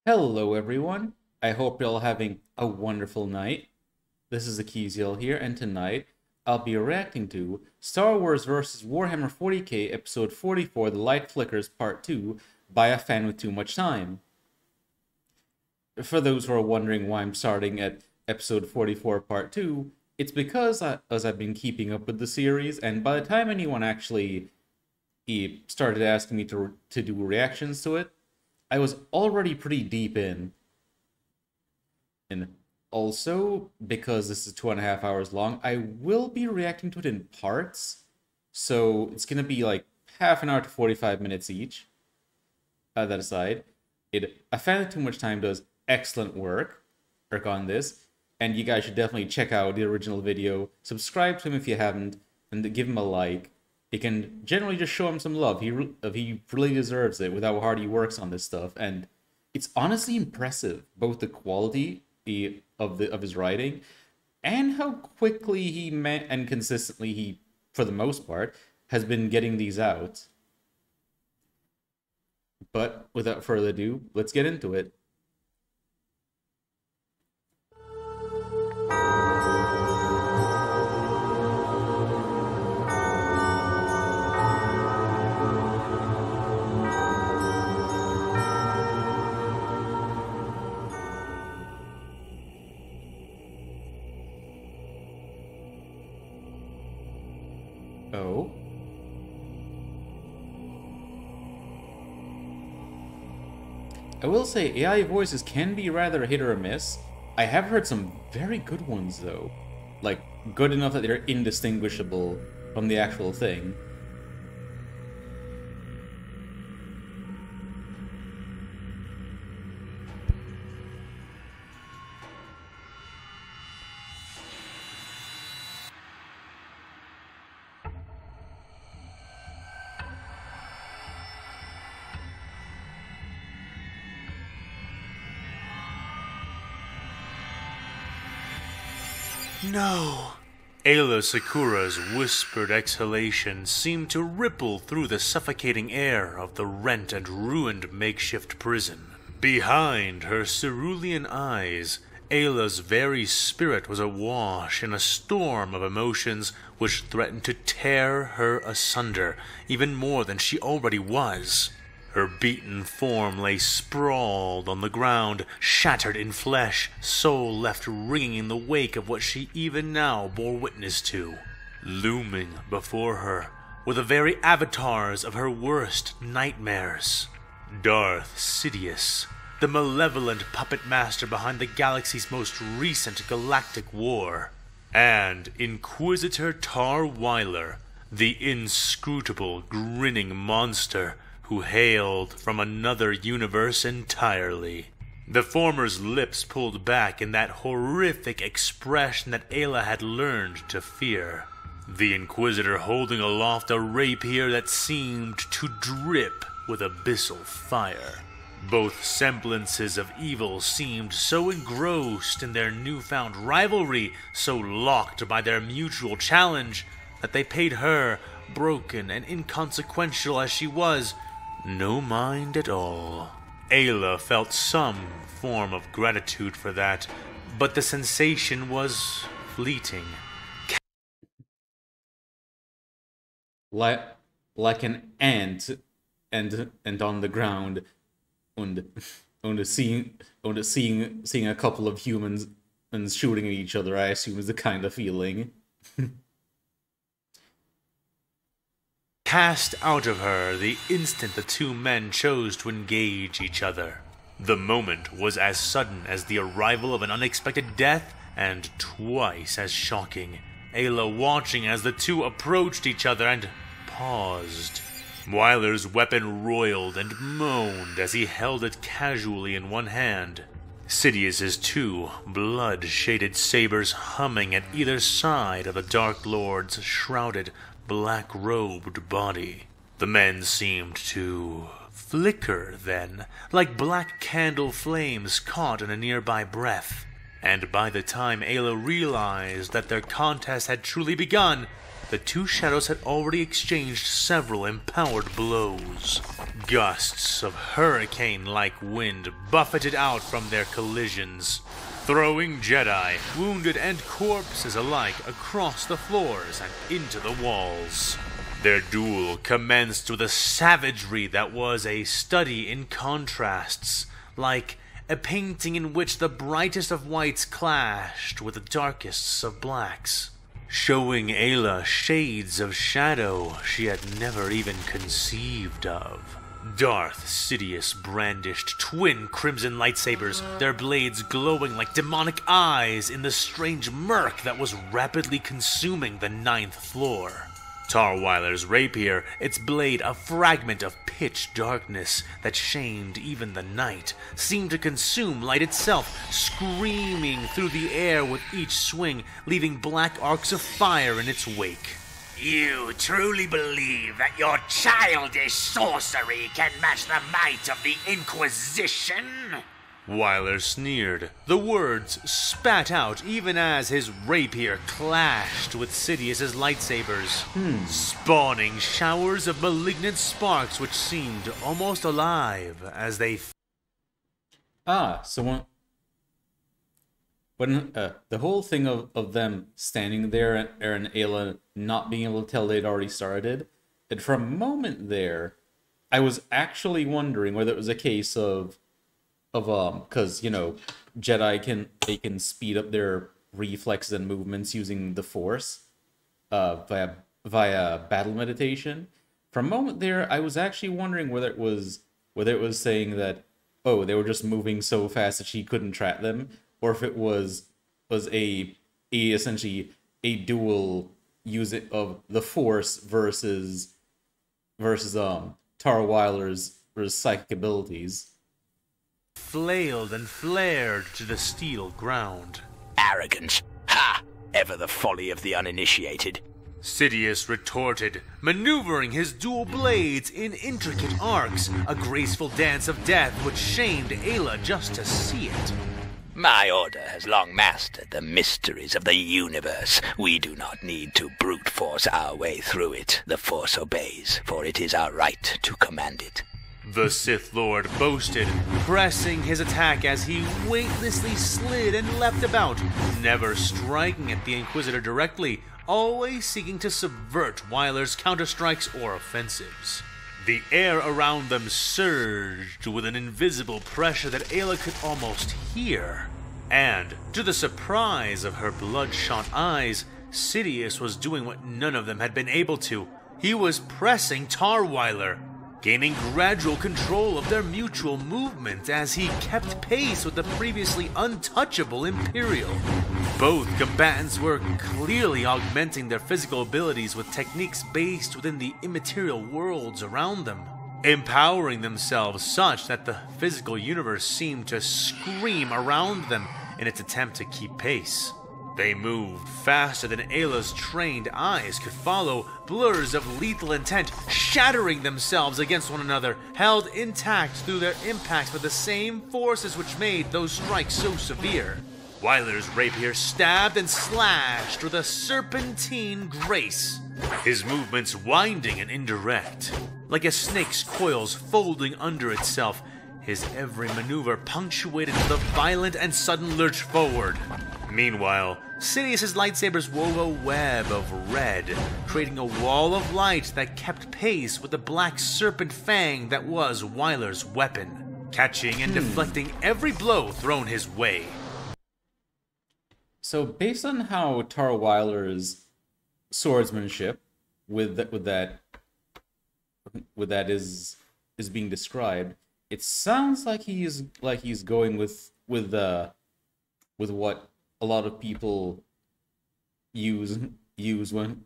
Hello, everyone. I hope you're all having a wonderful night. This is Akiziel here, and tonight I'll be reacting to Star Wars vs. Warhammer 40K Episode 44 The Light Flickers Part 2 by a fan with too much time. For those who are wondering why I'm starting at Episode 44 Part 2, it's because as I've been keeping up with the series, and by the time anyone actually started asking me to do reactions to it, I was already pretty deep in. And also, because this is 2.5 hours long, I will be reacting to it in parts. So it's going to be like half an hour to 45 minutes each. That aside, AFanWithTooMuchTime does excellent work on this. And you guys should definitely check out the original video. Subscribe to him if you haven't, and give him a like. You can generally just show him some love. He really deserves it with how hard he works on this stuff, and it's honestly impressive, both the quality of his writing, and how quickly and consistently he, for the most part, has been getting these out. But without further ado, let's get into it. Oh. I will say AI voices can be rather hit or miss. I have heard some very good ones though. Like, good enough that they're indistinguishable from the actual thing. No! Ayla Sakura's whispered exhalation seemed to ripple through the suffocating air of the rent and ruined makeshift prison. Behind her cerulean eyes, Ayla's very spirit was awash in a storm of emotions which threatened to tear her asunder even more than she already was. Her beaten form lay sprawled on the ground, shattered in flesh, soul left ringing in the wake of what she even now bore witness to. Looming before her were the very avatars of her worst nightmares. Darth Sidious, the malevolent puppet master behind the galaxy's most recent galactic war, and Inquisitor Tar Wyler, the inscrutable, grinning monster who hailed from another universe entirely. The former's lips pulled back in that horrific expression that Ayla had learned to fear. The Inquisitor holding aloft a rapier that seemed to drip with abyssal fire. Both semblances of evil seemed so engrossed in their newfound rivalry, so locked by their mutual challenge, that they paid her, broken and inconsequential as she was, no mind at all. Ayla felt some form of gratitude for that, but the sensation was fleeting. Like an ant and on the ground and seeing a couple of humans and shooting at each other, I assume is the kind of feeling. Cast out of her the instant the two men chose to engage each other. The moment was as sudden as the arrival of an unexpected death, and twice as shocking. Ayla watching as the two approached each other and paused. Wyler's weapon roiled and moaned as he held it casually in one hand. Sidious's two blood-shaded sabers humming at either side of the Dark Lord's shrouded, black-robed body. The men seemed to flicker then, like black candle flames caught in a nearby breath. And by the time Ayla realized that their contest had truly begun, the two shadows had already exchanged several empowered blows. Gusts of hurricane-like wind buffeted out from their collisions, throwing Jedi, wounded and corpses alike across the floors and into the walls. Their duel commenced with a savagery that was a study in contrasts, like a painting in which the brightest of whites clashed with the darkest of blacks, showing Ayla shades of shadow she had never even conceived of. Darth Sidious brandished twin crimson lightsabers, their blades glowing like demonic eyes in the strange murk that was rapidly consuming the 9th floor. Tarweiler's rapier, its blade a fragment of pitch darkness that shamed even the night, seemed to consume light itself, screaming through the air with each swing, leaving black arcs of fire in its wake. You truly believe that your childish sorcery can match the might of the Inquisition? Weiler sneered. The words spat out even as his rapier clashed with Sidious's lightsabers, spawning showers of malignant sparks which seemed almost alive as they... So when the whole thing of them standing there and Ayla not being able to tell they'd already started, and for a moment there, I was actually wondering whether it was a case of because Jedi can speed up their reflexes and movements using the Force via battle meditation. For a moment there, I was actually wondering whether it was saying that, oh, they were just moving so fast that she couldn't track them, or if it was essentially a dual use of the Force versus Tara Weiler's psychic abilities. Flailed and flared to the steel ground. Arrogance. Ha! Ever the folly of the uninitiated. Sidious retorted, maneuvering his dual blades in intricate arcs, a graceful dance of death which shamed Ayla just to see it. My order has long mastered the mysteries of the universe. We do not need to brute force our way through it. The Force obeys, for it is our right to command it. The Sith Lord boasted, pressing his attack as he weightlessly slid and leapt about, never striking at the Inquisitor directly, always seeking to subvert Weiler's counterstrikes or offensives. The air around them surged with an invisible pressure that Ayla could almost hear. And, to the surprise of her bloodshot eyes, Sidious was doing what none of them had been able to. He was pressing Tarweiler, gaining gradual control of their mutual movement as he kept pace with the previously untouchable Imperial. Both combatants were clearly augmenting their physical abilities with techniques based within the immaterial worlds around them, empowering themselves such that the physical universe seemed to scream around them in its attempt to keep pace. They moved faster than Ayla's trained eyes could follow, blurs of lethal intent shattering themselves against one another, held intact through their impacts with the same forces which made those strikes so severe. Weiler's rapier stabbed and slashed with a serpentine grace, his movements winding and indirect, like a snake's coils folding under itself, his every maneuver punctuated with a violent and sudden lurch forward. Meanwhile, Sidious's lightsabers wove a web of red, creating a wall of light that kept pace with the black serpent fang that was Weiler's weapon, catching and deflecting every blow thrown his way. So, based on how Tara Weiler's swordsmanship with that is being described, it sounds like he's going with what a lot of people use when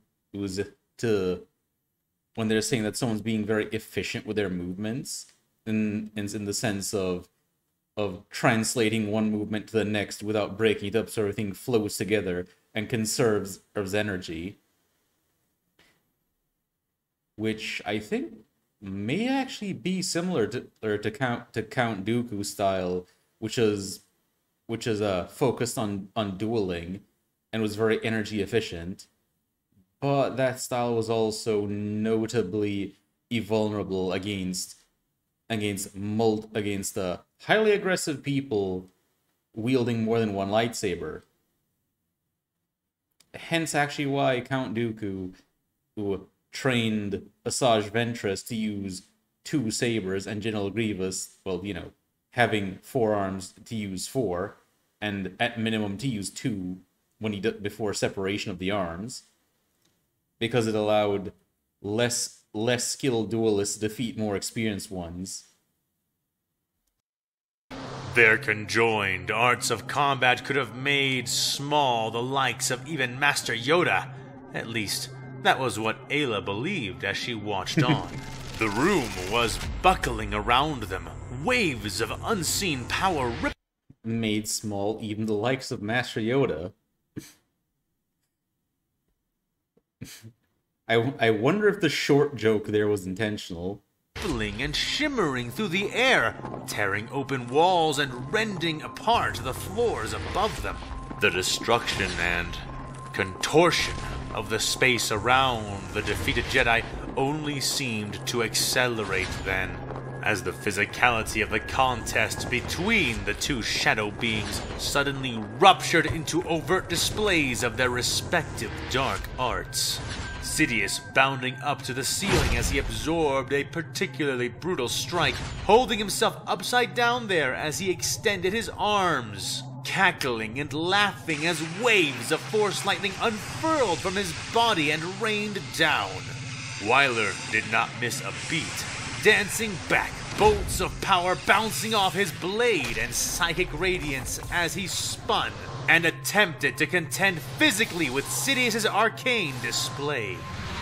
they're saying that someone's being very efficient with their movements, in the sense of translating one movement to the next without breaking it up, so everything flows together and conserves energy, which I think may actually be similar to Count Dooku's style, which is focused on dueling and was very energy efficient. but that style was also notably invulnerable against highly aggressive people wielding more than one lightsaber. Hence, actually, why Count Dooku, who trained Asajj Ventress to use 2 sabers, and General Grievous, well, you know, having 4 arms to use 4, and at minimum to use 2 when he did before separation of the arms, because it allowed less skilled duelists to defeat more experienced ones. Their conjoined arts of combat could have made small the likes of even Master Yoda. At least, that was what Ayla believed as she watched on. The room was buckling around them. Waves of unseen power made small even the likes of Master Yoda. I wonder if the short joke there was intentional. rippling and shimmering through the air, tearing open walls and rending apart the floors above them. The destruction and contortion of the space around the defeated Jedi only seemed to accelerate then, as the physicality of the contest between the two shadow beings suddenly ruptured into overt displays of their respective dark arts. Sidious bounding up to the ceiling as he absorbed a particularly brutal strike, holding himself upside down there as he extended his arms, cackling and laughing as waves of force lightning unfurled from his body and rained down. Wyler did not miss a beat, dancing back, bolts of power bouncing off his blade and psychic radiance as he spun and attempted to contend physically with Sidious's arcane display.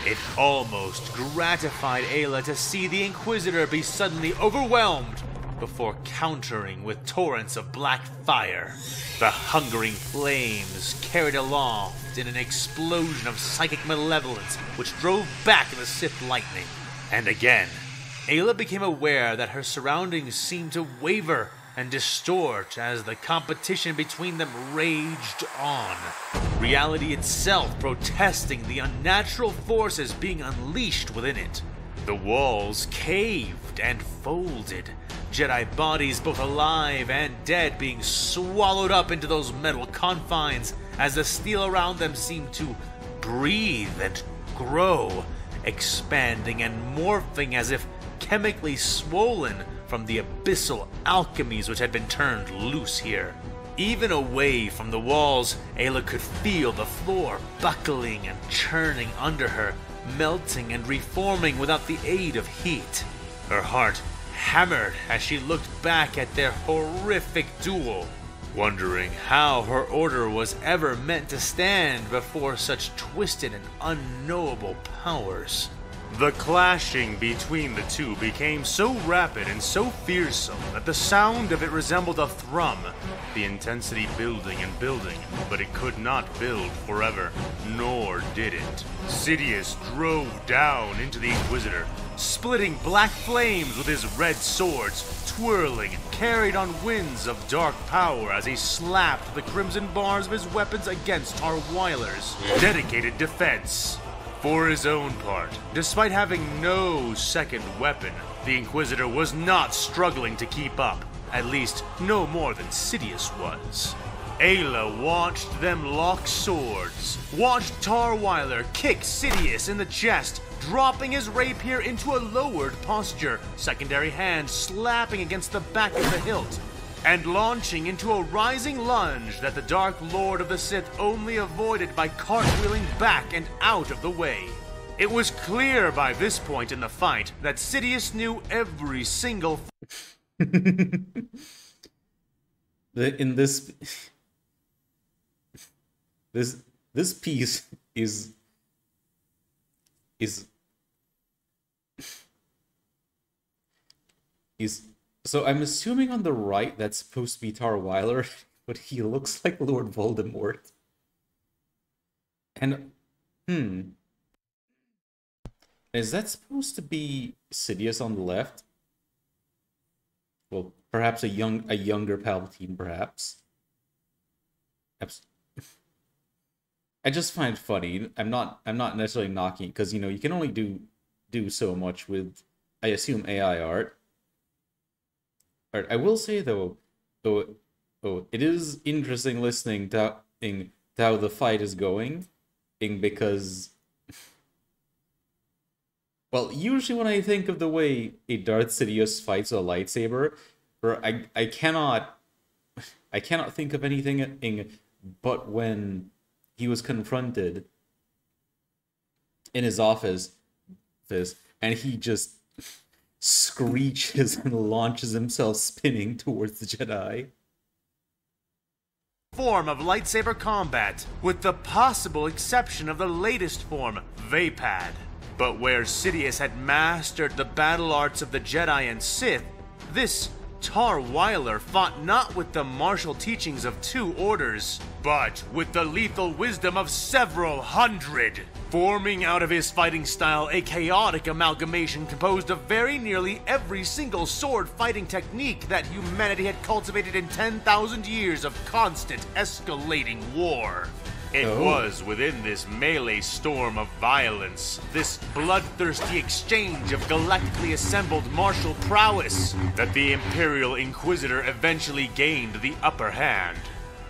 It almost gratified Ayla to see the Inquisitor be suddenly overwhelmed before countering with torrents of black fire. The hungering flames carried aloft in an explosion of psychic malevolence which drove back the Sith lightning. And again, Ayla became aware that her surroundings seemed to waver and distort as the competition between them raged on. Reality itself protesting the unnatural forces being unleashed within it. The walls caved and folded, Jedi bodies both alive and dead being swallowed up into those metal confines as the steel around them seemed to breathe and grow, expanding and morphing as if chemically swollen from the abyssal alchemies which had been turned loose here. Even away from the walls, Ayla could feel the floor buckling and churning under her, melting and reforming without the aid of heat. Her heart hammered as she looked back at their horrific duel, wondering how her order was ever meant to stand before such twisted and unknowable powers. The clashing between the two became so rapid and so fearsome that the sound of it resembled a thrum, the intensity building and building, but it could not build forever, nor did it. Sidious drove down into the Inquisitor, splitting black flames with his red swords, twirling, carried on winds of dark power as he slapped the crimson bars of his weapons against Wyler's dedicated defense. For his own part, despite having no second weapon, the Inquisitor was not struggling to keep up, at least no more than Sidious was. Ayla watched them lock swords, watched Wyler kick Sidious in the chest, dropping his rapier into a lowered posture, secondary hand slapping against the back of the hilt, and launching into a rising lunge that the Dark Lord of the Sith only avoided by cartwheeling back and out of the way. It was clear by this point in the fight that Sidious knew every single in this piece is so I'm assuming on the right that's supposed to be Wyler, but he looks like Lord Voldemort. And is that supposed to be Sidious on the left? Well, perhaps a younger Palpatine, perhaps. I just find it funny. I'm not necessarily knocking because you can only do so much with, I assume, AI art. I will say though, it is interesting listening to how the fight is going, because, well, usually when I think of the way a Darth Sidious fights a lightsaber, I cannot think of anything but when he was confronted in his office, and he just screeches and launches himself spinning towards the Jedi. Form of lightsaber combat, with the possible exception of the latest form, Vapad. But where Sidious had mastered the battle arts of the Jedi and Sith, this Tarweiler fought not with the martial teachings of 2 orders, but with the lethal wisdom of several hundred, forming out of his fighting style a chaotic amalgamation composed of very nearly every single sword fighting technique that humanity had cultivated in 10,000 years of constant escalating war. It was within this melee storm of violence, this bloodthirsty exchange of galactically assembled martial prowess, that the Imperial Inquisitor eventually gained the upper hand.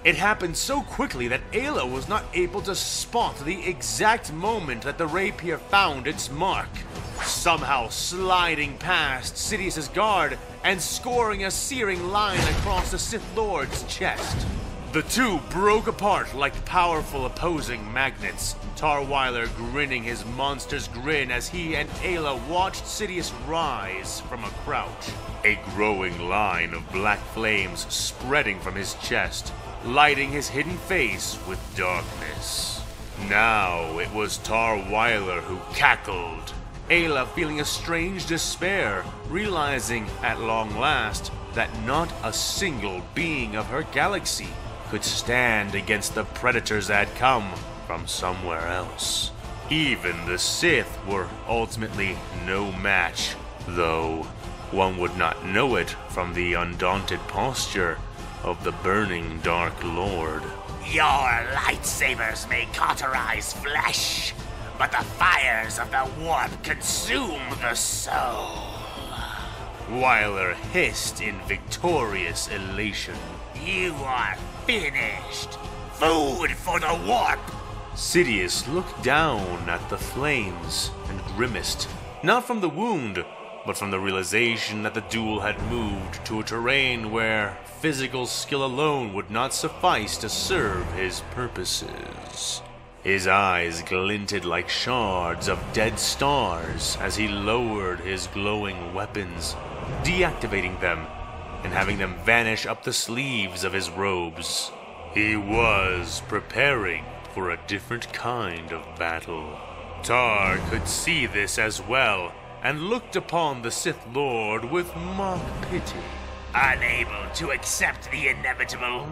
It happened so quickly that Ayla was not able to spot the exact moment that the rapier found its mark, somehow sliding past Sidious's guard and scoring a searing line across the Sith Lord's chest. The two broke apart like powerful opposing magnets, Tarweiler grinning his monster's grin as he and Ayla watched Sidious rise from a crouch, a growing line of black flames spreading from his chest, lighting his hidden face with darkness. Now it was Tarweiler who cackled, Ayla feeling a strange despair, realizing at long last that not a single being of her galaxy could stand against the predators that had come from somewhere else. Even the Sith were ultimately no match, though one would not know it from the undaunted posture of the burning Dark Lord. Your lightsabers may cauterize flesh, but the fires of the warp consume the soul. Weiler hissed in victorious elation. You are finished. Food for the warp. Sidious looked down at the flames and grimaced, not from the wound, but from the realization that the duel had moved to a terrain where physical skill alone would not suffice to serve his purposes. His eyes glinted like shards of dead stars as he lowered his glowing weapons, deactivating them and having them vanish up the sleeves of his robes. He was preparing for a different kind of battle. Tar could see this as well, and looked upon the Sith Lord with mock pity. Unable to accept the inevitable?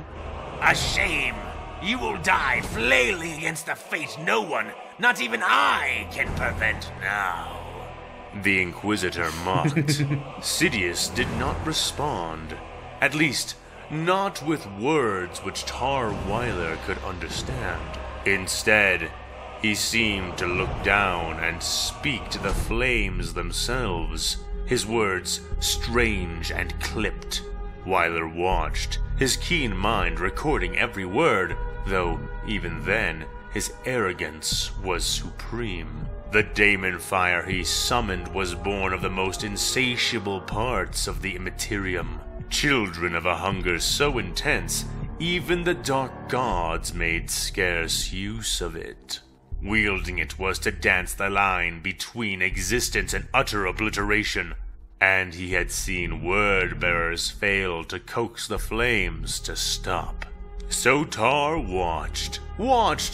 A shame. You will die flailing against a fate no one, not even I, can prevent now. The Inquisitor mocked. Sidious did not respond. At least, not with words which Tarweiler could understand. Instead, he seemed to look down and speak to the flames themselves, his words strange and clipped. Weiler watched, his keen mind recording every word, though even then, his arrogance was supreme. The daemon fire he summoned was born of the most insatiable parts of the Immaterium, children of a hunger so intense, even the dark gods made scarce use of it. Wielding it was to dance the line between existence and utter obliteration, and he had seen word-bearers fail to coax the flames to stop. So Tar watched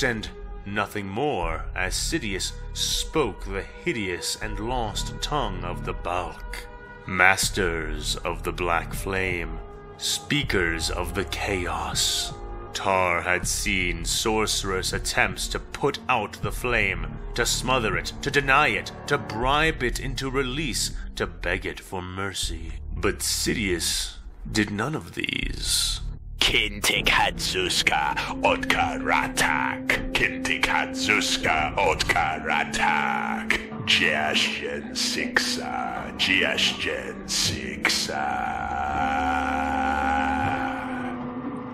and nothing more as Sidious spoke the hideous and lost tongue of the bulk. Masters of the black flame, speakers of the chaos. Tar had seen sorcerous attempts to put out the flame, to smother it, to deny it, to bribe it into release, to beg it for mercy. But Sidious did none of these. Kintik Hadzuska Otkar Ratak. Kintik Hadzuska Otkaratak. Jasjen Sixa. Jasjen Sixa.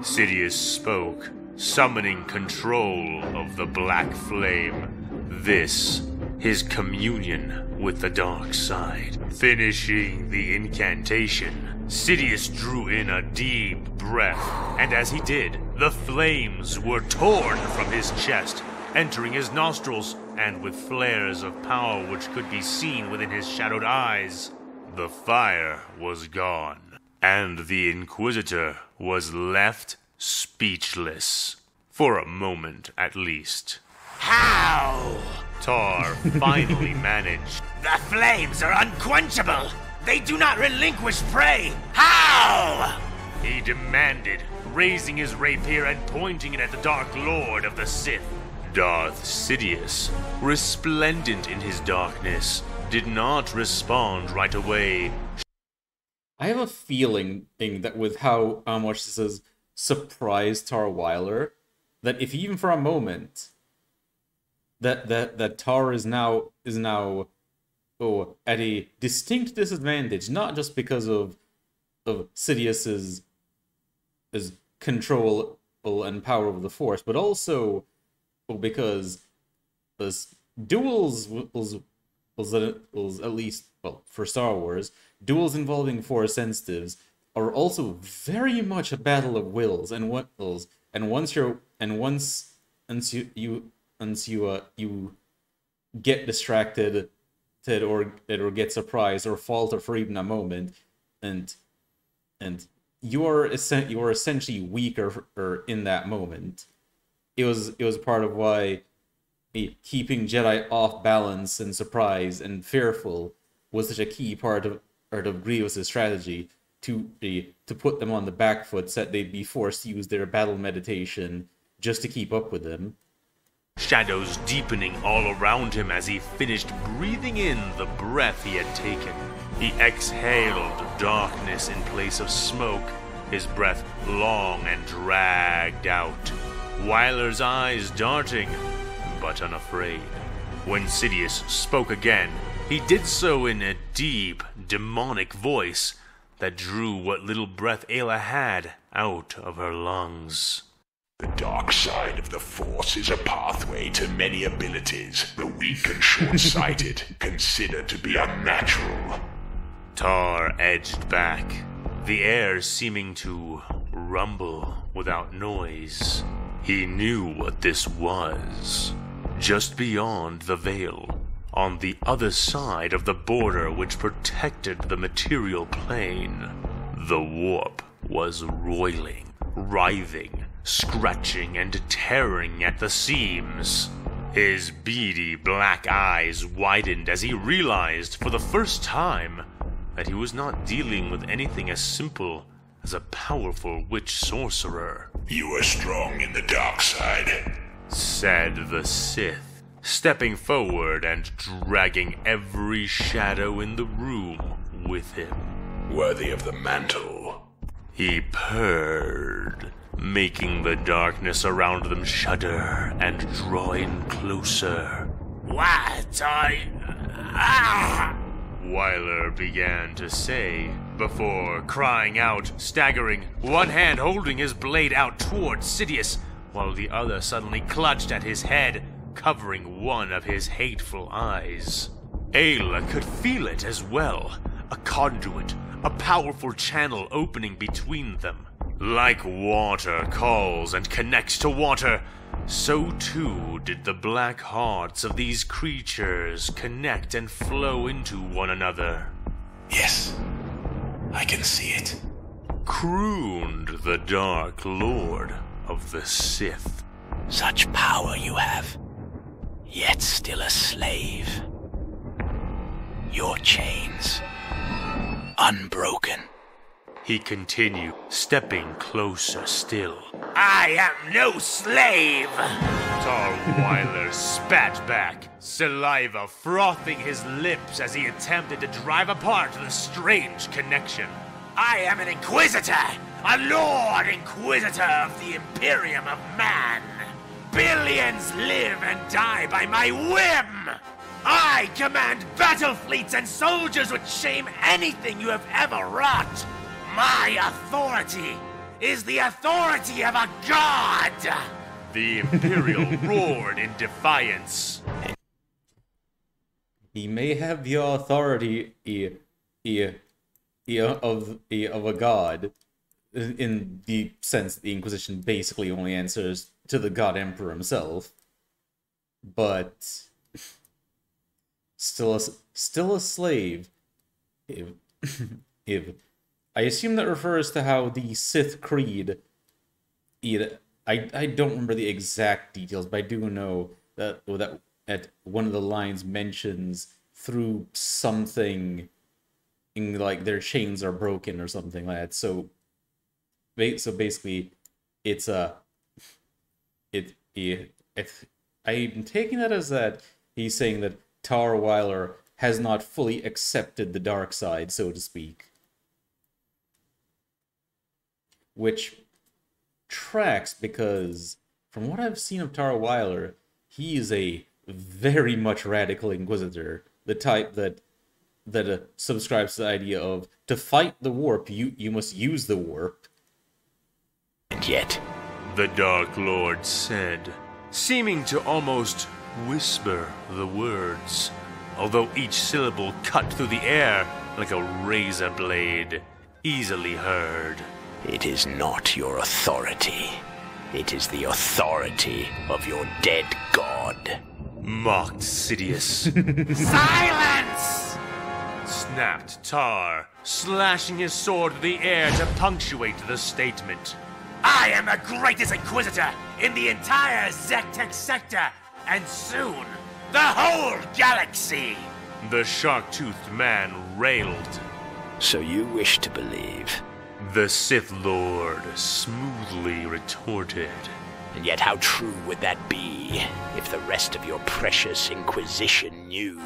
Sidious spoke, summoning control of the black flame. This, his communion with the dark side. Finishing the incantation, Sidious drew in a deep breath, and as he did, the flames were torn from his chest, entering his nostrils, and with flares of power which could be seen within his shadowed eyes, the fire was gone, and the Inquisitor was left speechless. For a moment, at least. How? Tar finally managed. The flames are unquenchable! They do not relinquish prey! How? He demanded, raising his rapier and pointing it at the Dark Lord of the Sith. Darth Sidious, resplendent in his darkness, did not respond right away. I have a feeling that with how much this has surprised Tar Weiler, that if even for a moment that Tar is now at a distinct disadvantage, not just because of Sidious's control and power over the Force, but also because this duels at least, well, for Star Wars, duels involving Force sensitives are also very much a battle of wills, and once you get distracted or get surprised or falter for even a moment, and you are essentially weaker in that moment. It was part of why keeping Jedi off balance and surprised and fearful was such a key part of Grievous's strategy to put them on the back foot, so that they'd be forced to use their battle meditation just to keep up with them. Shadows deepening all around him as he finished breathing in the breath he had taken. He exhaled darkness in place of smoke, his breath long and dragged out. Weiler's eyes darting, but unafraid. When Sidious spoke again, he did so in a deep, demonic voice that drew what little breath Ayla had out of her lungs. The dark side of the Force is a pathway to many abilities the weak and short-sighted consider to be unnatural. Tar edged back, the air seeming to rumble without noise. He knew what this was. Just beyond the veil, on the other side of the border which protected the material plane, the warp was roiling, writhing, scratching and tearing at the seams. His beady black eyes widened as he realized for the first time that he was not dealing with anything as simple as a powerful witch sorcerer. You are strong in the dark side, said the Sith, stepping forward and dragging every shadow in the room with him. Worthy of the mantle. He purred, making the darkness around them shudder and draw in closer. What Weiler began to say, before crying out, staggering, one hand holding his blade out towards Sidious, while the other suddenly clutched at his head, covering one of his hateful eyes. Ayla could feel it as well, a conduit, a powerful channel opening between them. Like water calls and connects to water, so too did the black hearts of these creatures connect and flow into one another. Yes, I can see it, crooned the Dark Lord of the Sith. Such power you have, yet still a slave. Your chains, unbroken. He continued, stepping closer still. I am no slave! Tar Weiler spat back, saliva frothing his lips as he attempted to drive apart the strange connection. I am an Inquisitor! A Lord Inquisitor of the Imperium of Man! Billions live and die by my whim! I command battle fleets and soldiers would shame anything you have ever wrought! My authority is the authority of a god! The Imperial roared in defiance. He may have the authority of a god, in the sense that the Inquisition basically only answers to the God Emperor himself, but still a slave. If I assume that refers to how the Sith Creed. I don't remember the exact details, but I do know that at one of the lines mentions through something, in like their chains are broken or something like that. So basically, it's I'm taking that as that he's saying that Tar Weiler has not fully accepted the dark side, so to speak. Which tracks, because from what I've seen of Tar Weiler, he is a very much radical Inquisitor. The type that subscribes to the idea of, to fight the warp, you must use the warp. And yet, the Dark Lord said, seeming to almost whisper the words, although each syllable cut through the air like a razor blade, easily heard. it is not your authority. It is the authority of your dead god. Mocked Sidious. Silence! Snapped Tar, slashing his sword through the air to punctuate the statement. I am the greatest Inquisitor in the entire Zektek sector, and soon, the whole galaxy! The shark-toothed man railed. So you wish to believe. The Sith Lord smoothly retorted. And yet how true would that be if the rest of your precious Inquisition knew?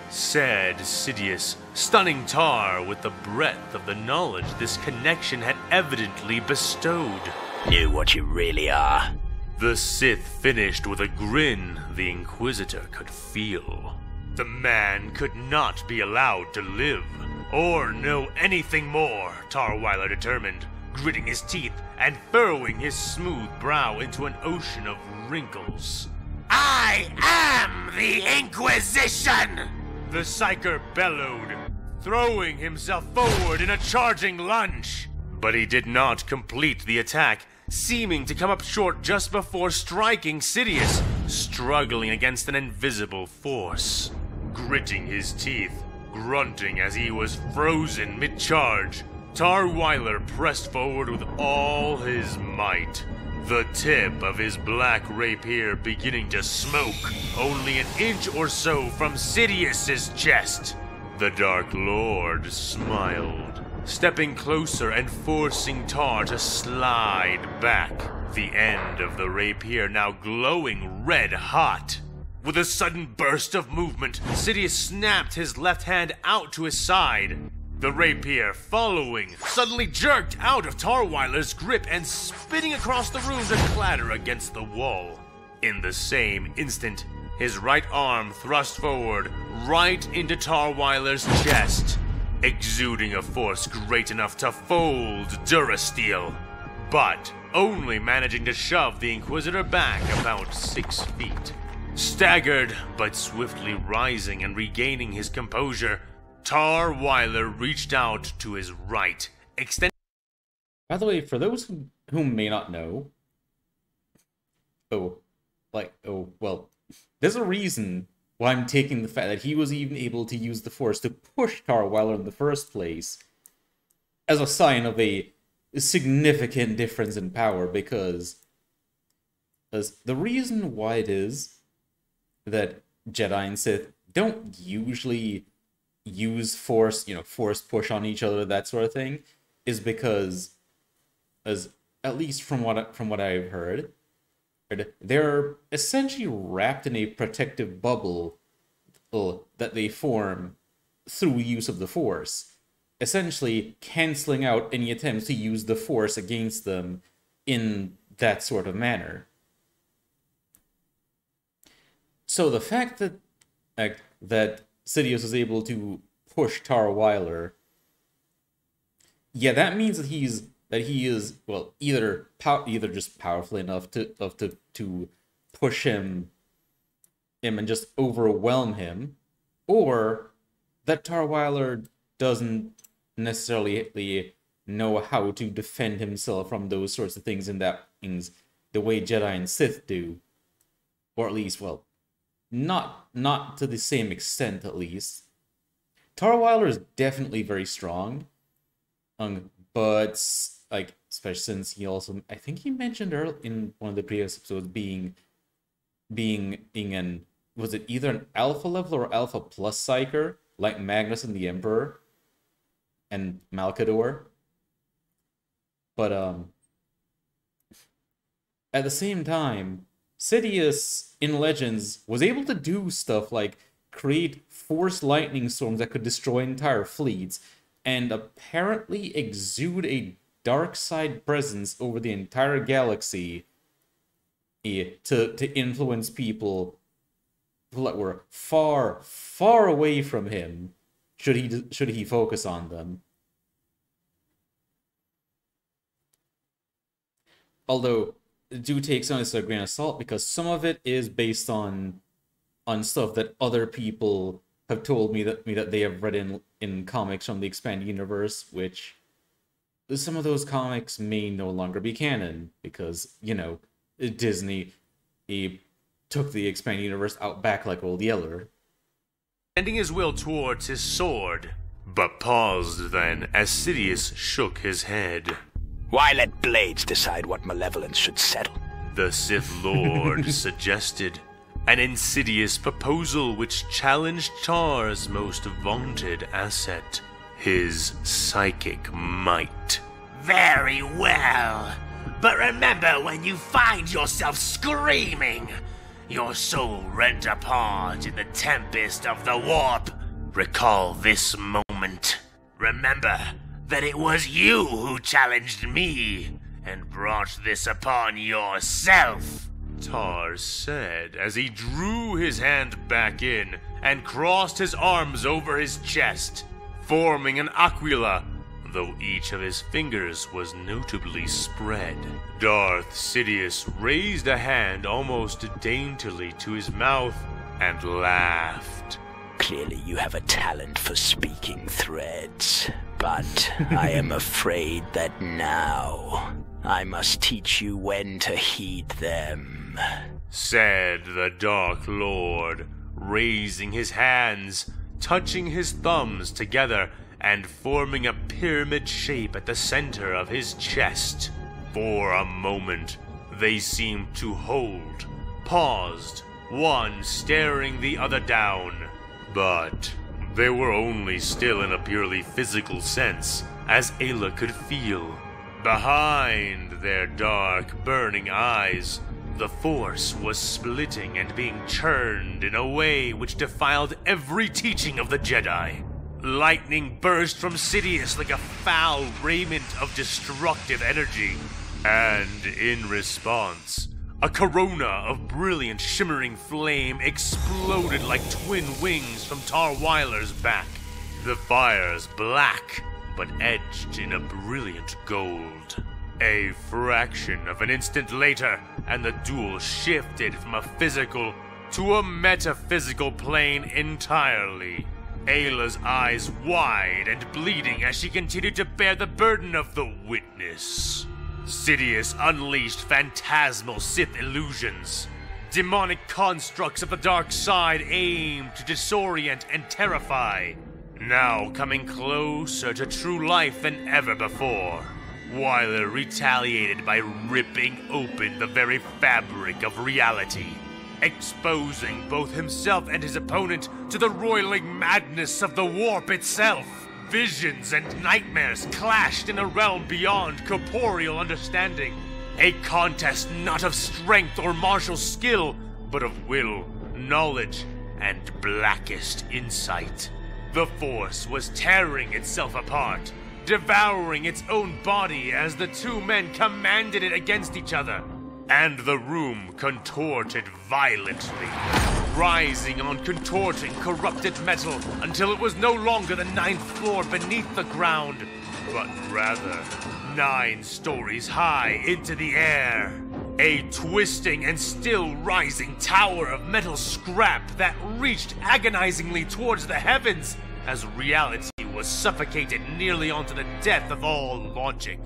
Said Sidious, stunning Tar with the breadth of the knowledge this connection had evidently bestowed. Knew what you really are. The Sith finished with a grin the Inquisitor could feel. The man could not be allowed to live, or know anything more, Tar Weiler determined, gritting his teeth and furrowing his smooth brow into an ocean of wrinkles. I am the Inquisition! The Psyker bellowed, throwing himself forward in a charging lunge. But he did not complete the attack, seeming to come up short just before striking Sidious, struggling against an invisible force. Gritting his teeth, grunting as he was frozen mid-charge, Tar Weiler pressed forward with all his might, the tip of his black rapier beginning to smoke only an inch or so from Sidious's chest. The Dark Lord smiled, stepping closer and forcing Tar to slide back, the end of the rapier now glowing red-hot. With a sudden burst of movement, Sidious snapped his left hand out to his side. The rapier, following, suddenly jerked out of Tar Weiler's grip and spinning across the room to clatter against the wall. In the same instant, his right arm thrust forward, right into Tar Weiler's chest, exuding a force great enough to fold Durasteel, but only managing to shove the Inquisitor back about 6 feet. Staggered, but swiftly rising and regaining his composure, Tar Weiler reached out to his right, extending... By the way, for those who may not know... well, there's a reason why I'm taking the fact that he was even able to use the Force to push Tar Weiler in the first place as a sign of a significant difference in power, because the reason why it is that Jedi and Sith don't usually use force push on each other, that sort of thing, is because, as at least from what I've heard, they're essentially wrapped in a protective bubble that they form through use of the Force, essentially canceling out any attempts to use the Force against them in that sort of manner. So the fact that Sidious is able to push Tarweiler, yeah, that means that he is well either just powerful enough to push him and just overwhelm him, or that Tarweiler doesn't necessarily know how to defend himself from those sorts of things the way Jedi and Sith do, or at least, well, not to the same extent at least. Tarweiler is definitely very strong, but like especially since he also, I think he mentioned earlier in one of the previous episodes being an, was it either an alpha level or alpha plus psyker like Magnus and the Emperor and Malkador. But at the same time, Sidious in Legends was able to do stuff like create force lightning storms that could destroy entire fleets, and apparently exude a dark side presence over the entire galaxy to influence people that were far, far away from him, should he focus on them. Although, do take some of this with a grain of salt, because some of it is based on stuff that other people have told me that they have read in comics from the expanded universe, which some of those comics may no longer be canon, because, you know, Disney took the expanded universe out back like Old Yeller. Bending his will towards his sword, but paused then as Sidious shook his head. Why let blades decide what malevolence should settle? The Sith Lord suggested, an insidious proposal which challenged Tar's most vaunted asset, his psychic might. Very well. But remember, when you find yourself screaming, your soul rent apart in the tempest of the warp, recall this moment. Remember that it was you who challenged me and brought this upon yourself, Tar said as he drew his hand back in and crossed his arms over his chest, forming an aquila, though each of his fingers was notably spread. Darth Sidious raised a hand almost daintily to his mouth and laughed. Clearly you have a talent for speaking threads, but I am afraid that now I must teach you when to heed them, said the Dark Lord, raising his hands, touching his thumbs together, and forming a pyramid shape at the center of his chest. For a moment, they seemed to hold, paused, one staring the other down. But they were only still in a purely physical sense, as Ayla could feel. Behind their dark, burning eyes, the Force was splitting and being churned in a way which defiled every teaching of the Jedi. Lightning burst from Sidious like a foul raiment of destructive energy, and in response, a corona of brilliant, shimmering flame exploded like twin wings from Tarweiler's back. The fires black, but edged in a brilliant gold. A fraction of an instant later, and the duel shifted from a physical to a metaphysical plane entirely. Ayla's eyes wide and bleeding as she continued to bear the burden of the witness. Sidious unleashed phantasmal Sith illusions. Demonic constructs of the dark side aimed to disorient and terrify, now coming closer to true life than ever before. Weiler retaliated by ripping open the very fabric of reality, exposing both himself and his opponent to the roiling madness of the warp itself. Visions and nightmares clashed in a realm beyond corporeal understanding. A contest not of strength or martial skill, but of will, knowledge, and blackest insight. The Force was tearing itself apart, devouring its own body as the two men commanded it against each other, and the room contorted violently. rising on contorting, corrupted metal until it was no longer the 9th floor beneath the ground, but rather 9 stories high into the air. A twisting and still rising tower of metal scrap that reached agonizingly towards the heavens as reality was suffocated nearly onto the death of all logic.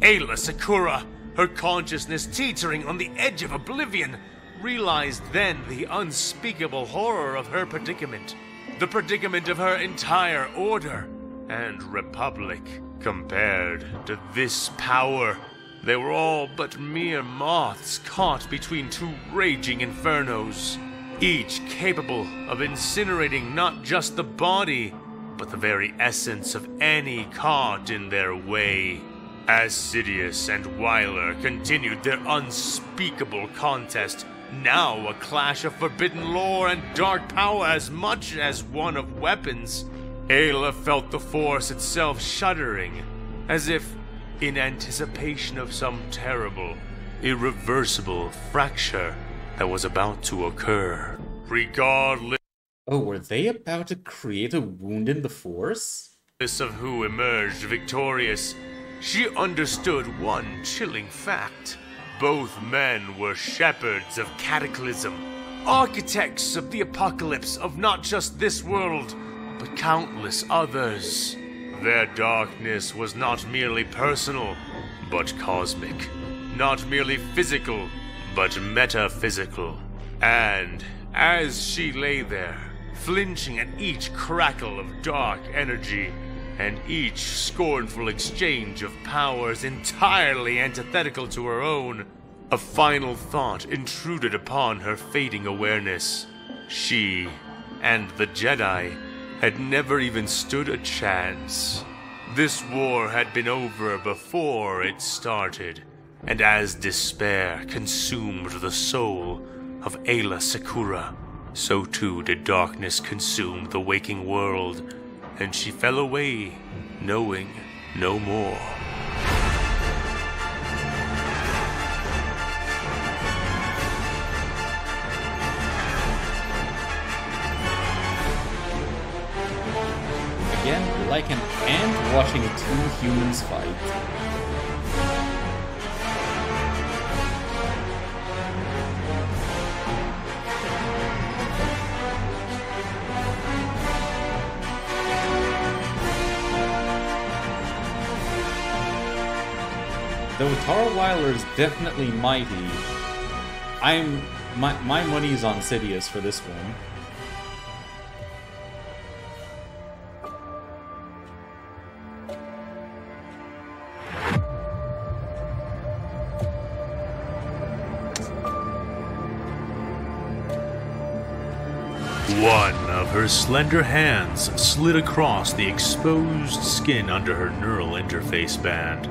Ayla Sakura, her consciousness teetering on the edge of oblivion, realized then the unspeakable horror of her predicament, the predicament of her entire order and republic. Compared to this power, they were all but mere moths caught between 2 raging infernos, each capable of incinerating not just the body, but the very essence of any caught in their way. As Sidious and Wyler continued their unspeakable contest, now a clash of forbidden lore and dark power as much as one of weapons, Ayla felt the Force itself shuddering, as if in anticipation of some terrible, irreversible fracture that was about to occur. Regardless Oh, were they about to create a wound in the Force? of who emerged victorious, she understood one chilling fact. Both men were shepherds of cataclysm, architects of the apocalypse of not just this world, but countless others. Their darkness was not merely personal, but cosmic. Not merely physical, but metaphysical. And as she lay there, flinching at each crackle of dark energy, and each scornful exchange of powers entirely antithetical to her own, a final thought intruded upon her fading awareness. She and the Jedi had never even stood a chance. This war had been over before it started, and as despair consumed the soul of Ayla Sakura, so too did darkness consume the waking world, and she fell away, knowing no more. Again, like an ant watching 2 humans fight. Though Tarweiler is definitely mighty, my money's on Sidious for this one. One of her slender hands slid across the exposed skin under her neural interface band,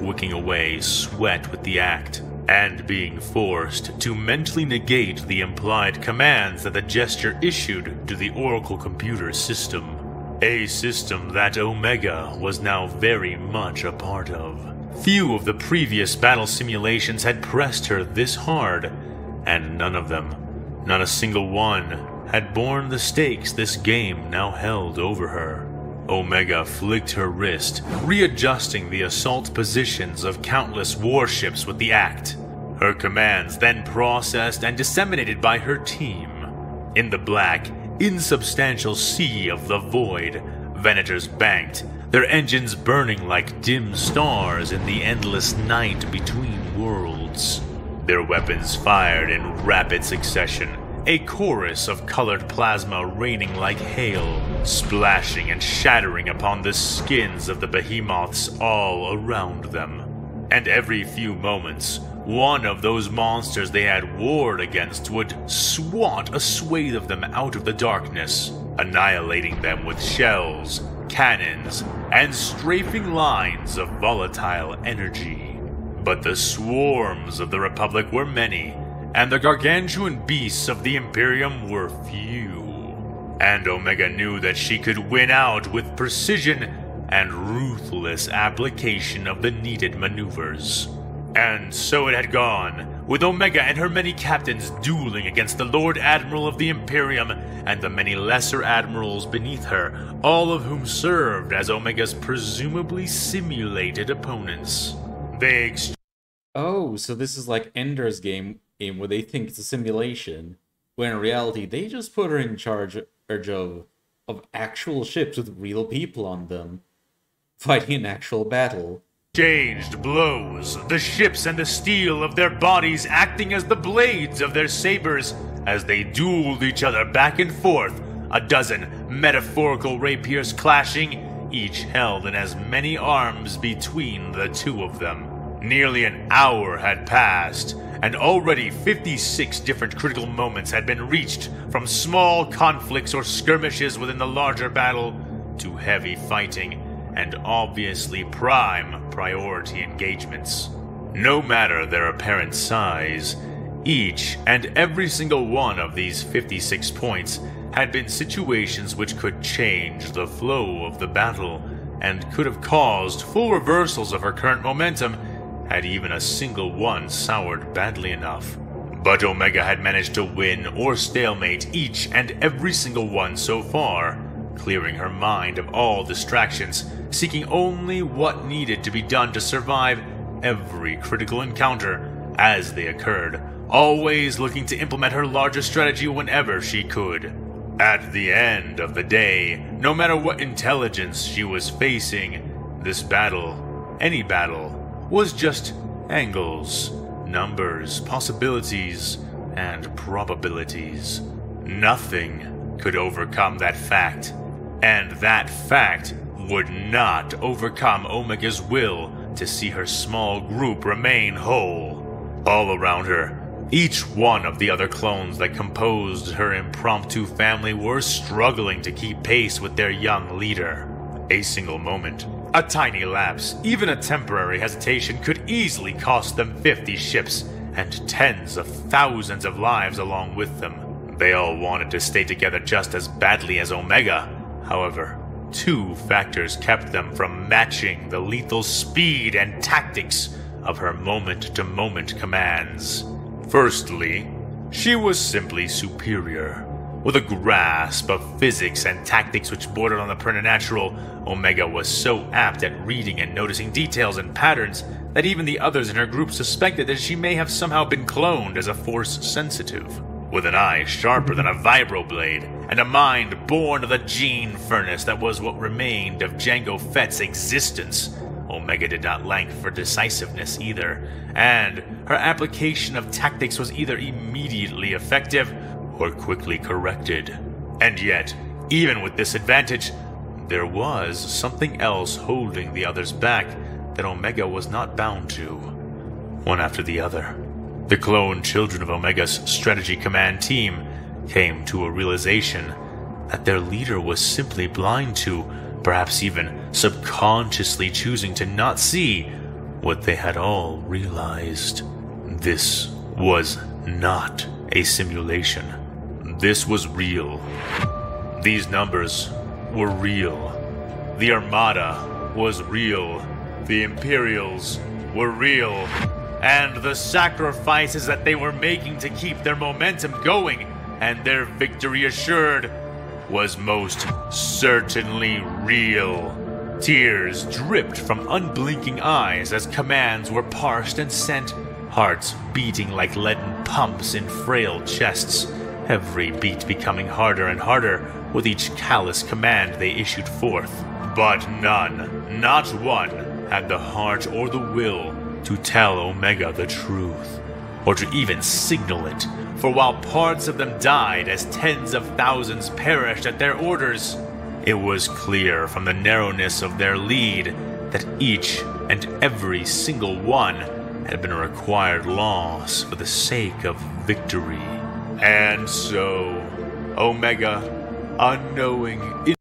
wicking away sweat with the act, and being forced to mentally negate the implied commands that the gesture issued to the Oracle computer system. A system that Omega was now very much a part of. Few of the previous battle simulations had pressed her this hard, and none of them, not a single one, had borne the stakes this game now held over her. Omega flicked her wrist, readjusting the assault positions of countless warships with the act. Her commands then processed and disseminated by her team. In the black, insubstantial sea of the void, Venators banked, their engines burning like dim stars in the endless night between worlds. Their weapons fired in rapid succession, a chorus of colored plasma raining like hail, splashing and shattering upon the skins of the behemoths all around them. And every few moments, one of those monsters they had warred against would swat a swathe of them out of the darkness, annihilating them with shells, cannons, and strafing lines of volatile energy. But the swarms of the Republic were many, and the gargantuan beasts of the Imperium were few. And Omega knew that she could win out with precision and ruthless application of the needed maneuvers. And so it had gone, with Omega and her many captains dueling against the Lord Admiral of the Imperium and the many lesser admirals beneath her, all of whom served as Omega's presumably simulated opponents. Oh, so this is like Ender's Game where they think it's a simulation, when in reality they just put her in charge of actual ships with real people on them, fighting an actual battle. Exchanged blows, the ships and the steel of their bodies acting as the blades of their sabers as they dueled each other back and forth, a dozen metaphorical rapiers clashing, each held in as many arms between the two of them. Nearly an hour had passed, and already 56 different critical moments had been reached, from small conflicts or skirmishes within the larger battle to heavy fighting and obviously prime priority engagements. No matter their apparent size, each and every single one of these 56 points had been situations which could change the flow of the battle and could have caused full reversals of her current momentum had even a single one soured badly enough. But Omega had managed to win or stalemate each and every single one so far, clearing her mind of all distractions, seeking only what needed to be done to survive every critical encounter as they occurred, always looking to implement her larger strategy whenever she could. At the end of the day, no matter what intelligence she was facing, this battle, any battle, was just angles, numbers, possibilities, and probabilities. Nothing could overcome that fact, and that fact would not overcome Omega's will to see her small group remain whole. All around her, each one of the other clones that composed her impromptu family were struggling to keep pace with their young leader. A single moment, a tiny lapse, even a temporary hesitation could easily cost them 50 ships and tens of thousands of lives along with them. They all wanted to stay together just as badly as Omega. However, two factors kept them from matching the lethal speed and tactics of her moment-to-moment commands. Firstly, she was simply superior. With a grasp of physics and tactics which bordered on the preternatural, Omega was so apt at reading and noticing details and patterns that even the others in her group suspected that she may have somehow been cloned as a Force sensitive. With an eye sharper than a vibroblade, and a mind born of the gene furnace that was what remained of Jango Fett's existence, Omega did not lack for decisiveness either, and her application of tactics was either immediately effective or quickly corrected. And yet, even with this advantage, there was something else holding the others back that Omega was not bound to. One after the other, the clone children of Omega's strategy command team came to a realization that their leader was simply blind to, perhaps even subconsciously choosing to not see what they had all realized. This was not a simulation. This was real. These numbers were real. The Armada was real. The Imperials were real. And the sacrifices that they were making to keep their momentum going and their victory assured was most certainly real. Tears dripped from unblinking eyes as commands were parsed and sent, hearts beating like leaden pumps in frail chests, every beat becoming harder and harder with each callous command they issued forth. But none, not one, had the heart or the will to tell Omega the truth, or to even signal it, for while parts of them died as tens of thousands perished at their orders, it was clear from the narrowness of their lead that each and every single one had been a required loss for the sake of victory. And so, Omega, unknowing...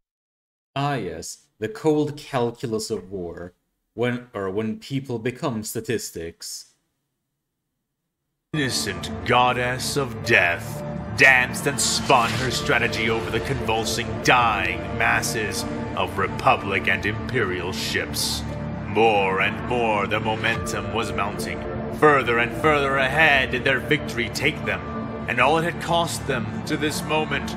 Ah yes, the cold calculus of war, when people become statistics. Innocent goddess of death danced and spun her strategy over the convulsing, dying masses of Republic and Imperial ships. More and more the momentum was mounting, Further and further ahead did their victory take them, and all it had cost them to this moment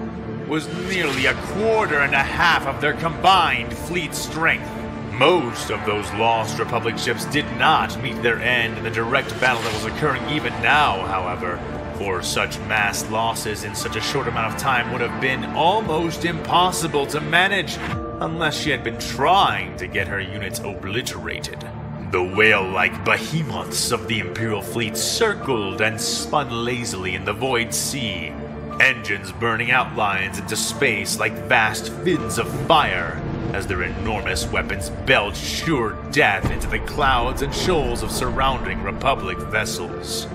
was nearly 1.25 of their combined fleet strength. Most of those lost Republic ships did not meet their end in the direct battle that was occurring even now, however, for such mass losses in such a short amount of time would have been almost impossible to manage unless she had been trying to get her units obliterated. The whale-like behemoths of the Imperial fleet circled and spun lazily in the void sea, engines burning outlines into space like vast fins of fire, as their enormous weapons belched sure death into the clouds and shoals of surrounding Republic vessels.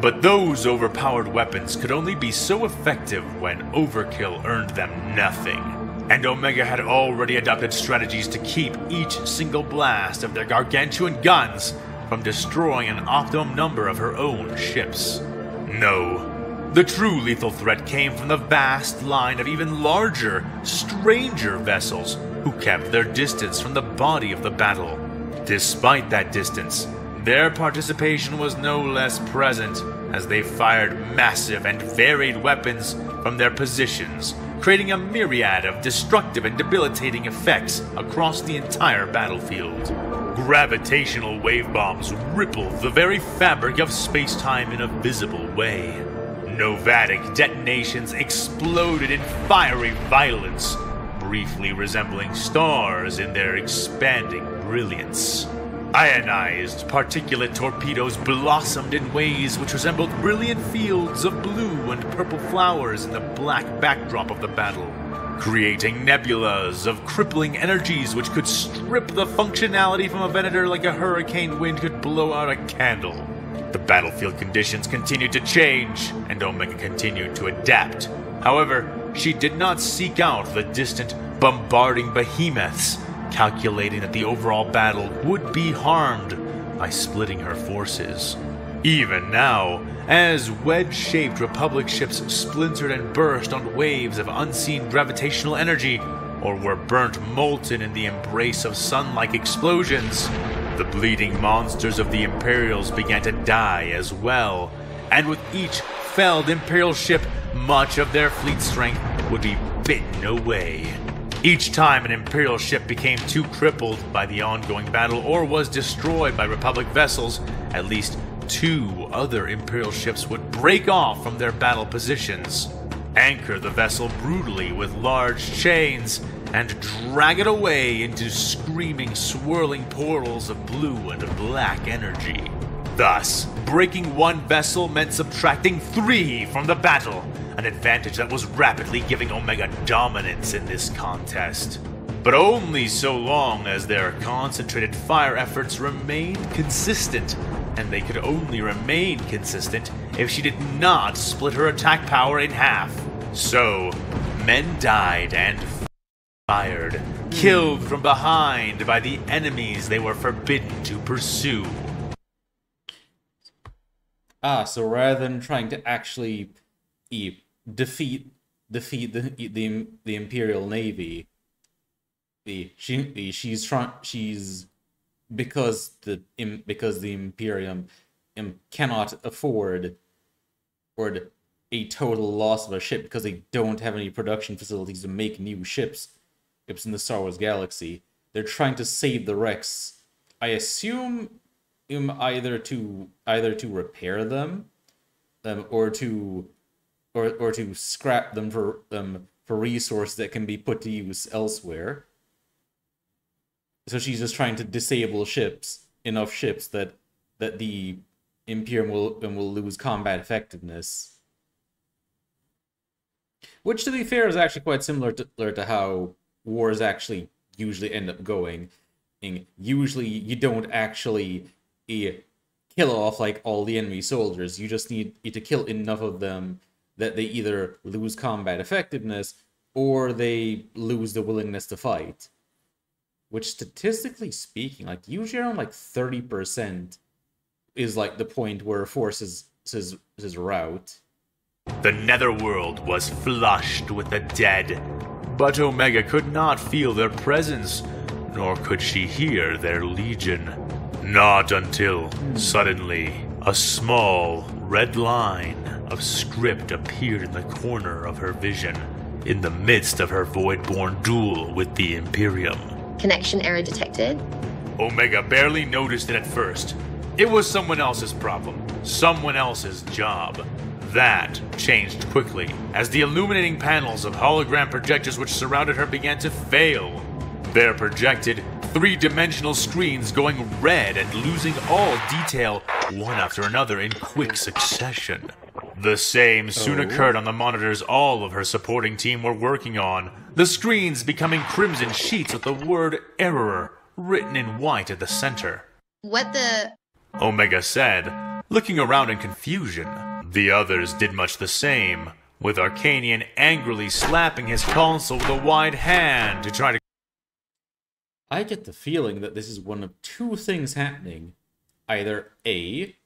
But those overpowered weapons could only be so effective when overkill earned them nothing, and Omega had already adopted strategies to keep each single blast of their gargantuan guns from destroying an optimum number of her own ships. No, the true lethal threat came from the vast line of even larger, stranger vessels who kept their distance from the body of the battle. Despite that distance, their participation was no less present as they fired massive and varied weapons from their positions, creating a myriad of destructive and debilitating effects across the entire battlefield. Gravitational wave bombs rippled the very fabric of space-time in a visible way. Novatic detonations exploded in fiery violence, briefly resembling stars in their expanding brilliance. Ionized particulate torpedoes blossomed in ways which resembled brilliant fields of blue and purple flowers in the black backdrop of the battle, creating nebulas of crippling energies which could strip the functionality from a Venator like a hurricane wind could blow out a candle. The battlefield conditions continued to change, and Omega continued to adapt. However, she did not seek out the distant, bombarding behemoths, calculating that the overall battle would be harmed by splitting her forces. Even now, as wedge-shaped Republic ships splintered and burst on waves of unseen gravitational energy, or were burnt molten in the embrace of sun-like explosions, the bleeding monsters of the Imperials began to die as well, and with each felled Imperial ship, much of their fleet strength would be bitten away. Each time an Imperial ship became too crippled by the ongoing battle or was destroyed by Republic vessels, at least 2 other Imperial ships would break off from their battle positions, anchor the vessel brutally with large chains, and drag it away into screaming, swirling portals of blue and black energy. Thus, breaking one vessel meant subtracting 3 from the battle, an advantage that was rapidly giving Omega dominance in this contest. But only so long as their concentrated fire efforts remained consistent, and they could only remain consistent if she did not split her attack power in half. So, men died and fired, killed from behind by the enemies they were forbidden to pursue. So rather than trying to actually defeat the Imperial Navy, she's because the Imperium cannot afford a total loss of a ship because they don't have any production facilities to make new ships in the Star Wars galaxy. They're trying to save the wrecks. I assume either to repair them, or to scrap them for resources that can be put to use elsewhere. So she's just trying to disable enough ships that the Imperium will lose combat effectiveness. Which, to be fair, is actually quite similar to how wars actually usually end up going. And usually, you don't actually kill off like all the enemy soldiers. You just need to kill enough of them that they either lose combat effectiveness or they lose the willingness to fight. Which, statistically speaking, like usually around like 30% is like the point where a force is rout. The netherworld was flushed with the dead, but Omega could not feel their presence, nor could she hear their legion. Not until, suddenly, A small, red line of script appeared in the corner of her vision, in the midst of her Voidborn duel with the Imperium. Connection error detected. Omega barely noticed it at first. It was someone else's problem, someone else's job. That changed quickly, as the illuminating panels of hologram projectors which surrounded her began to fail. Their projected, three-dimensional screens going red and losing all detail, one after another in quick succession. The same soon occurred on the monitors all of her supporting team were working on, the screens becoming crimson sheets with the word "error" written in white at the center. What the... Omega said, looking around in confusion. The others did much the same, with Arcanian angrily slapping his console with a wide hand to try to... I get the feeling that this is one of two things happening. Either the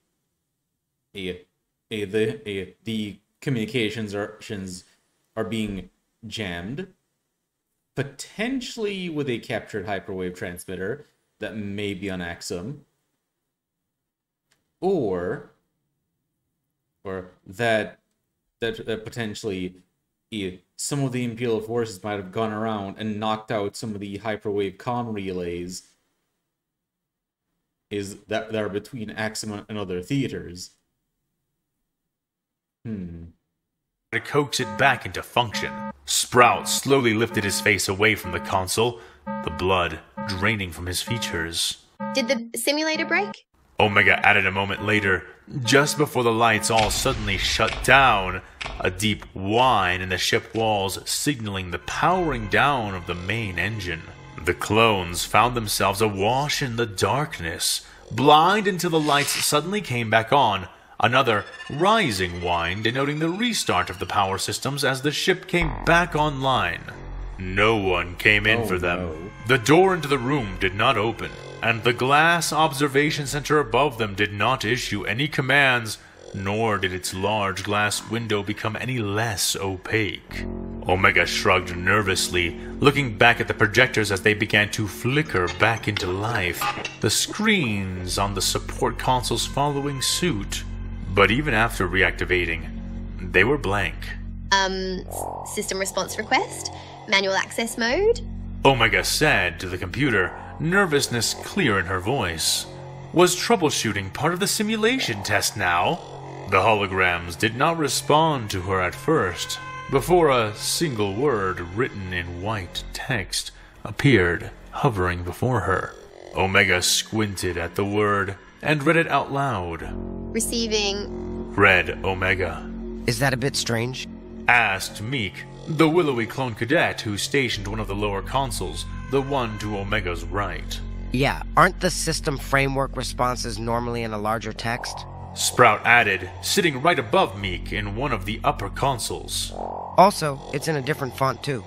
communications are being jammed, potentially with a captured hyperwave transmitter that may be on Axum, or that potentially some of the Imperial forces might have gone around and knocked out some of the hyperwave comm relays that are between Axum and other theaters. To coax it back into function. Sprout slowly lifted his face away from the console, the blood draining from his features. Did the simulator break? Omega added a moment later, just before the lights all suddenly shut down, a deep whine in the ship walls signaling the powering down of the main engine. The clones found themselves awash in the darkness, blind until the lights suddenly came back on, another rising whine denoting the restart of the power systems as the ship came back online. No one came in for them. No. The door into the room did not open, and the glass observation center above them did not issue any commands, nor did its large glass window become any less opaque. Omega shrugged nervously, looking back at the projectors as they began to flicker back into life, the screens on the support consoles following suit. But even after reactivating, they were blank. System response request? Manual access mode? Omega said to the computer, nervousness clear in her voice. Was troubleshooting part of the simulation test now? The holograms did not respond to her at first, before a single word written in white text appeared, hovering before her. Omega squinted at the word and read it out loud. Receiving... Read Omega. Is that a bit strange? Asked Meek, the willowy clone cadet who stationed one of the lower consoles, the one to Omega's right. Yeah, aren't the system framework responses normally in a larger text? Sprout added, sitting right above Meek in one of the upper consoles. Also, it's in a different font too.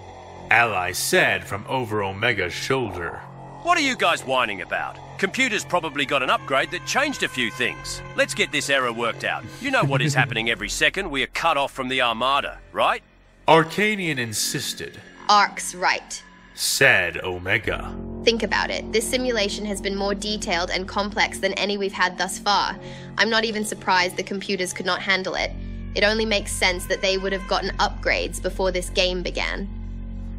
Ally said from over Omega's shoulder. What are you guys whining about? Computer's probably got an upgrade that changed a few things. Let's get this error worked out. You know what is happening every second. We are cut off from the Armada, right? Arcanian insisted. Ark's right. Said Omega. Think about it. This simulation has been more detailed and complex than any we've had thus far. I'm not even surprised the computers could not handle it. It only makes sense that they would have gotten upgrades before this game began.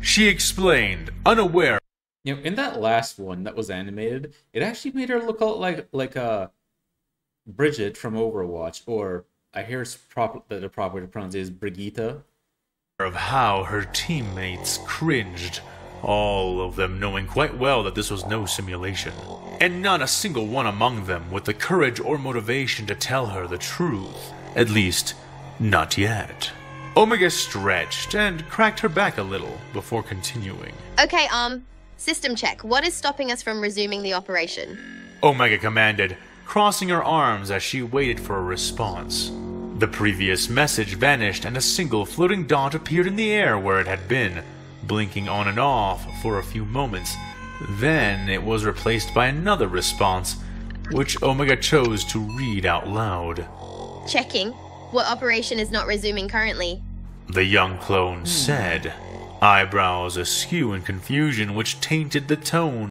She explained, unaware. You know, in that last one that was animated, it actually made her look like Bridget from Overwatch, or I hear the proper pronounce is Brigitte. Of how her teammates cringed, all of them knowing quite well that this was no simulation, and not a single one among them with the courage or motivation to tell her the truth, at least, not yet. Omega stretched and cracked her back a little before continuing. Okay, system check. What is stopping us from resuming the operation? Omega commanded, crossing her arms as she waited for a response. The previous message vanished and a single floating dot appeared in the air where it had been, blinking on and off for a few moments. Then it was replaced by another response, which Omega chose to read out loud. Checking. What operation is not resuming currently? The young clone said, eyebrows askew in confusion which tainted the tone.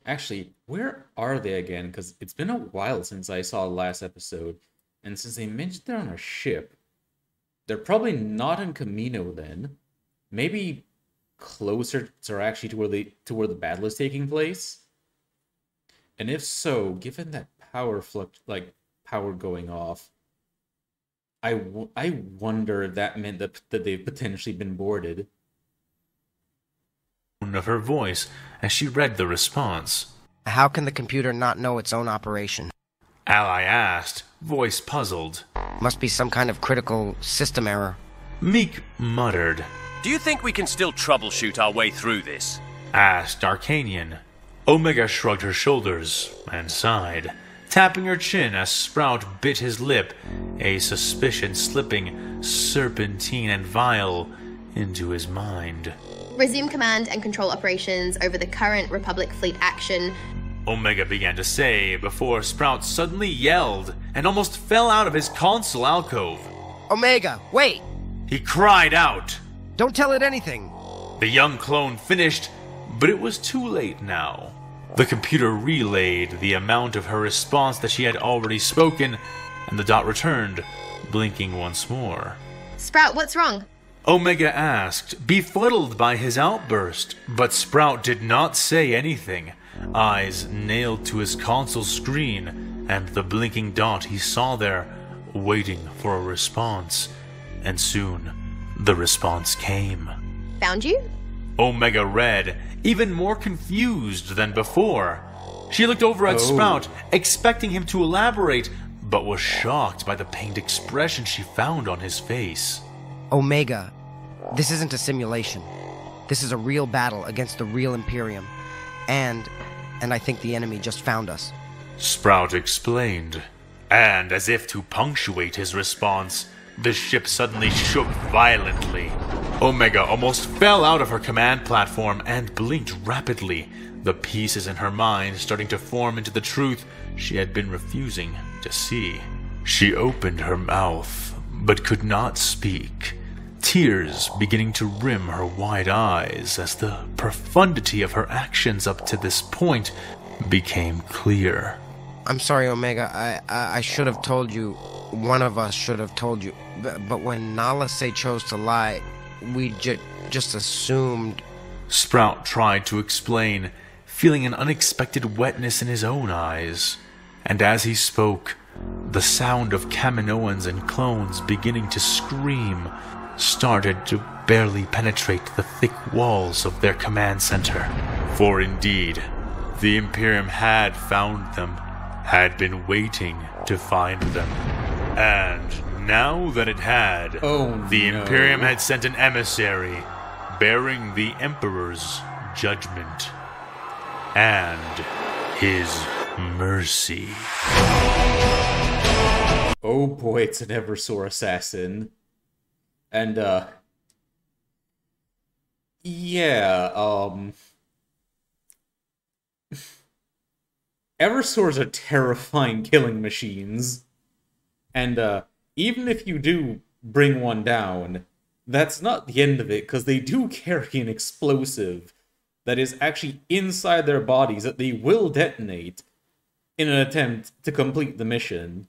Actually, where are they again? Because it's been a while since I saw the last episode. And since they mentioned they're on a ship, they're probably not in Camino then. Maybe closer to actually to where the battle is taking place. And if so, given that power going off, I wonder if that meant that they've potentially been boarded. Of her voice as she read the response. How can the computer not know its own operation? Ally asked, voice puzzled. Must be some kind of critical system error. Meek muttered. Do you think we can still troubleshoot our way through this? Asked Arcanian. Omega shrugged her shoulders and sighed, tapping her chin as Sprout bit his lip, a suspicion slipping serpentine and vile into his mind. Resume command and control operations over the current Republic fleet action. Omega began to say before Sprout suddenly yelled and almost fell out of his console alcove. Omega, wait! He cried out. Don't tell it anything! The young clone finished, but it was too late now. The computer relayed the amount of her response that she had already spoken, and the dot returned, blinking once more. Sprout, what's wrong? Omega asked, befuddled by his outburst, but Sprout did not say anything, eyes nailed to his console screen and the blinking dot he saw there, waiting for a response. And soon, the response came. Found you? Omega read, even more confused than before. She looked over at Sprout, expecting him to elaborate, but was shocked by the pained expression she found on his face. Omega, this isn't a simulation. This is a real battle against the real Imperium. And I think the enemy just found us. Sprout explained. And as if to punctuate his response, the ship suddenly shook violently. Omega almost fell out of her command platform and blinked rapidly, the pieces in her mind starting to form into the truth she had been refusing to see. She opened her mouth, but could not speak, tears beginning to rim her wide eyes as the profundity of her actions up to this point became clear. I'm sorry, Omega. I should have told you. One of us should have told you. But when Nalase chose to lie, we just assumed... Sprout tried to explain, feeling an unexpected wetness in his own eyes. And as he spoke, the sound of Kaminoans and clones beginning to scream started to barely penetrate the thick walls of their command center. For indeed, the Imperium had found them, had been waiting to find them. And now that it had, the Imperium had sent an emissary bearing the Emperor's judgment and his mercy. Oh boy, it's an Eversor assassin. And, Eversors are terrifying killing machines. And, even if you do bring one down, that's not the end of it, because they do carry an explosive that is actually inside their bodies that they will detonate in an attempt to complete the mission.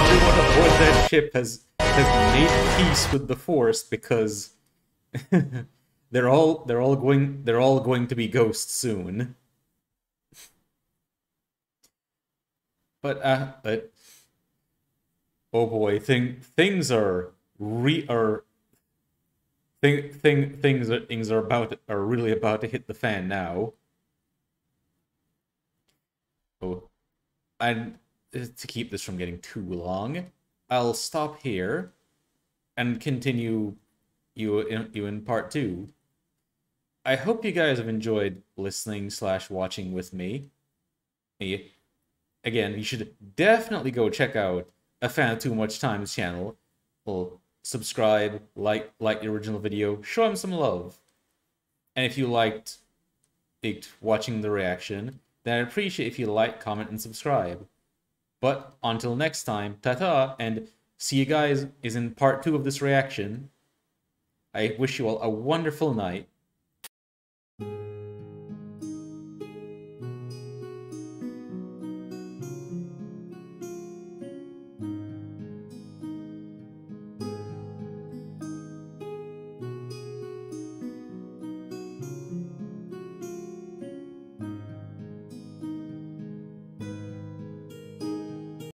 Everyone aboard that ship has made peace with the Force, because they're all going to be ghosts soon. But oh boy, things are really about to hit the fan now. Oh, and to keep this from getting too long, I'll stop here and continue you in part 2. I hope you guys have enjoyed listening/watching with me. Again, you should definitely go check out AFanWithTooMuchTime's channel. Well, subscribe, like the original video, show him some love. And if you liked watching the reaction, then I'd appreciate if you like, comment, and subscribe. But until next time, ta-ta, and see you guys in part 2 of this reaction. I wish you all a wonderful night.